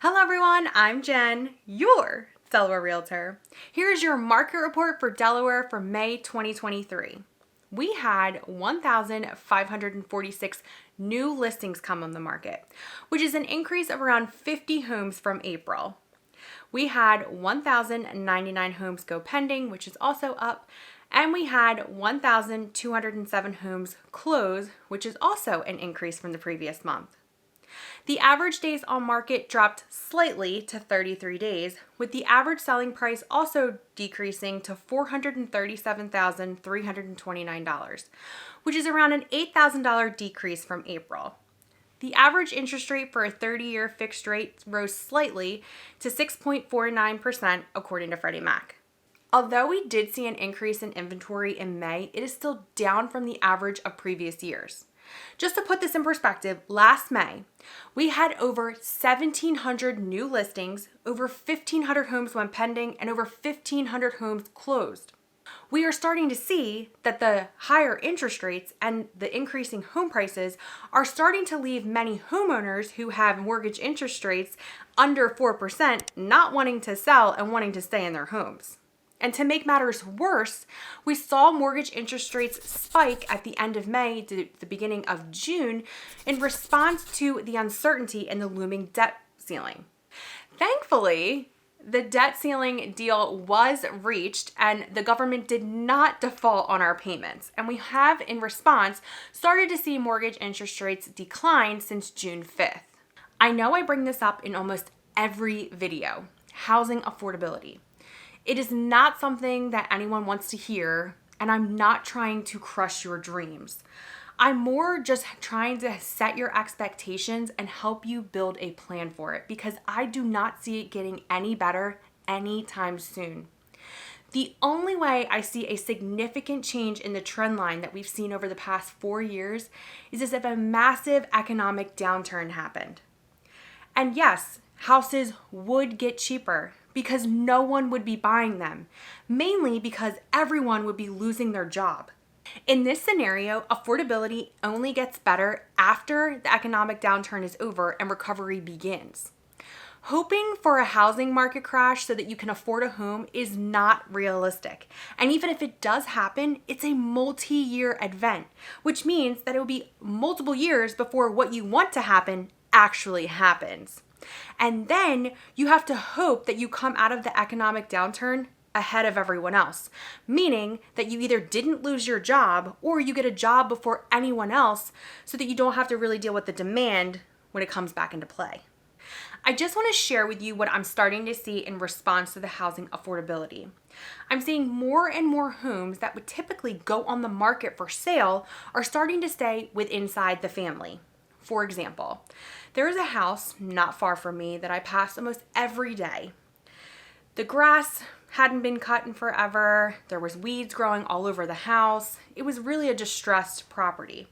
Hello everyone, I'm Jen, your Delaware Realtor. Here is your market report for Delaware for May 2023. We had 1,546 new listings come on the market, which is an increase of around 50 homes from April. We had 1,099 homes go pending, which is also up, and we had 1,207 homes close, which is also an increase from the previous month. The average days on market dropped slightly to 33 days, with the average selling price also decreasing to $437,329, which is around an $8,000 decrease from April. The average interest rate for a 30-year fixed rate rose slightly to 6.49% according to Freddie Mac. Although we did see an increase in inventory in May, it is still down from the average of previous years. Just to put this in perspective, last May, we had over 1,700 new listings, over 1,500 homes went pending, and over 1,500 homes closed. We are starting to see that the higher interest rates and the increasing home prices are starting to leave many homeowners who have mortgage interest rates under 4% not wanting to sell and wanting to stay in their homes. And to make matters worse, we saw mortgage interest rates spike at the end of May to the beginning of June in response to the uncertainty in the looming debt ceiling. Thankfully, the debt ceiling deal was reached and the government did not default on our payments. And we have, in response, started to see mortgage interest rates decline since June 5th. I know I bring this up in almost every video, housing affordability. It is not something that anyone wants to hear, and I'm not trying to crush your dreams. I'm more just trying to set your expectations and help you build a plan for it because I do not see it getting any better anytime soon. The only way I see a significant change in the trend line that we've seen over the past 4 years is as if a massive economic downturn happened. And yes, houses would get cheaper because no one would be buying them, mainly because everyone would be losing their job. In this scenario, affordability only gets better after the economic downturn is over and recovery begins. Hoping for a housing market crash so that you can afford a home is not realistic. And even if it does happen, it's a multi-year event, which means that it will be multiple years before what you want to happen actually happens. And then you have to hope that you come out of the economic downturn ahead of everyone else, meaning that you either didn't lose your job or you get a job before anyone else so that you don't have to really deal with the demand when it comes back into play. I just want to share with you what I'm starting to see in response to the housing affordability. I'm seeing more and more homes that would typically go on the market for sale are starting to stay inside the family. For example, there is a house not far from me that I pass almost every day. The grass hadn't been cut in forever. There was weeds growing all over the house. It was really a distressed property.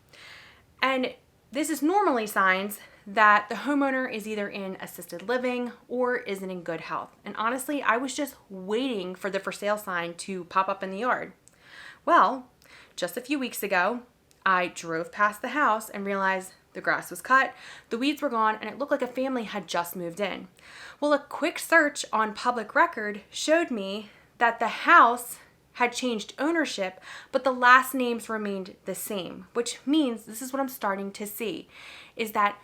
And this is normally signs that the homeowner is either in assisted living or isn't in good health. And honestly, I was just waiting for the for sale sign to pop up in the yard. Well, just a few weeks ago, I drove past the house and realized the grass was cut, the weeds were gone, and it looked like a family had just moved in. Well, a quick search on public record showed me that the house had changed ownership, but the last names remained the same, which means this is what I'm starting to see, is that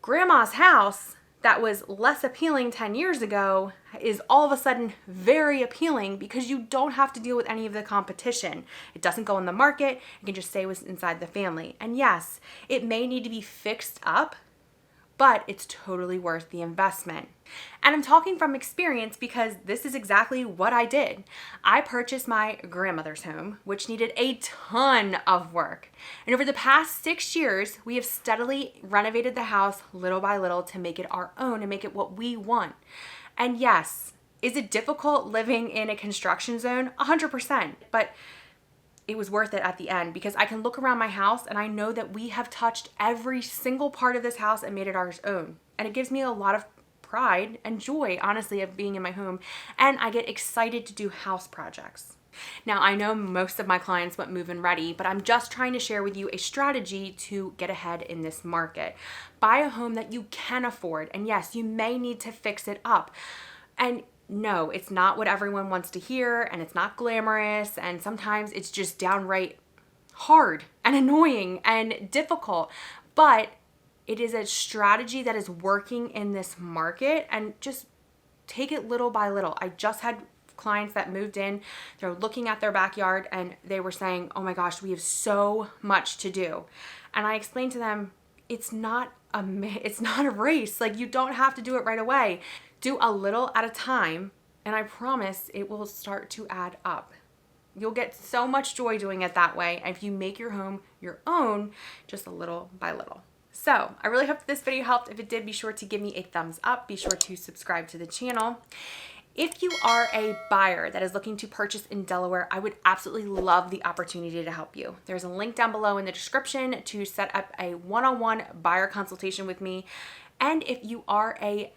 grandma's house that was less appealing 10 years ago is all of a sudden very appealing because you don't have to deal with any of the competition. It doesn't go on the market. It can just stay inside the family. And yes, it may need to be fixed up, but it's totally worth the investment. And I'm talking from experience because this is exactly what I did. I purchased my grandmother's home, which needed a ton of work. And over the past 6 years, we have steadily renovated the house little by little to make it our own and make it what we want. And yes, is it difficult living in a construction zone? 100%. But it was worth it at the end because I can look around my house and I know that we have touched every single part of this house and made it our own. And it gives me a lot of pride and joy, honestly, of being in my home. And I get excited to do house projects. Now, I know most of my clients went move-in ready, but I'm just trying to share with you a strategy to get ahead in this market. Buy a home that you can afford, and yes, you may need to fix it up. And no, it's not what everyone wants to hear, and it's not glamorous, and sometimes it's just downright hard and annoying and difficult, but it is a strategy that is working in this market, and just take it little by little. I just had clients that moved in, they're looking at their backyard and they were saying, oh my gosh, we have so much to do. And I explained to them, it's not a race. Like, you don't have to do it right away. Do a little at a time, and I promise it will start to add up. You'll get so much joy doing it that way if you make your home your own, just a little by little. So I really hope that this video helped. If it did, be sure to give me a thumbs up. Be sure to subscribe to the channel. If you are a buyer that is looking to purchase in Delaware, I would absolutely love the opportunity to help you. There's a link down below in the description to set up a one-on-one buyer consultation with me. And if you are a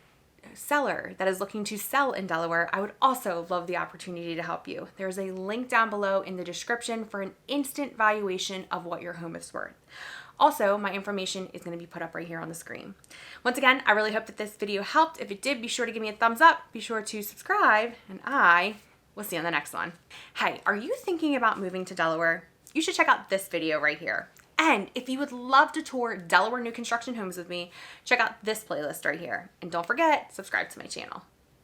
seller that is looking to sell in Delaware, I would also love the opportunity to help you. There's a link down below in the description for an instant valuation of what your home is worth. Also, my information is going to be put up right here on the screen. Once again, I really hope that this video helped. If it did, be sure to give me a thumbs up. Be sure to subscribe, and I will see you on the next one. Hey, are you thinking about moving to Delaware? You should check out this video right here. And if you would love to tour Delaware new construction homes with me, check out this playlist right here. And don't forget, subscribe to my channel.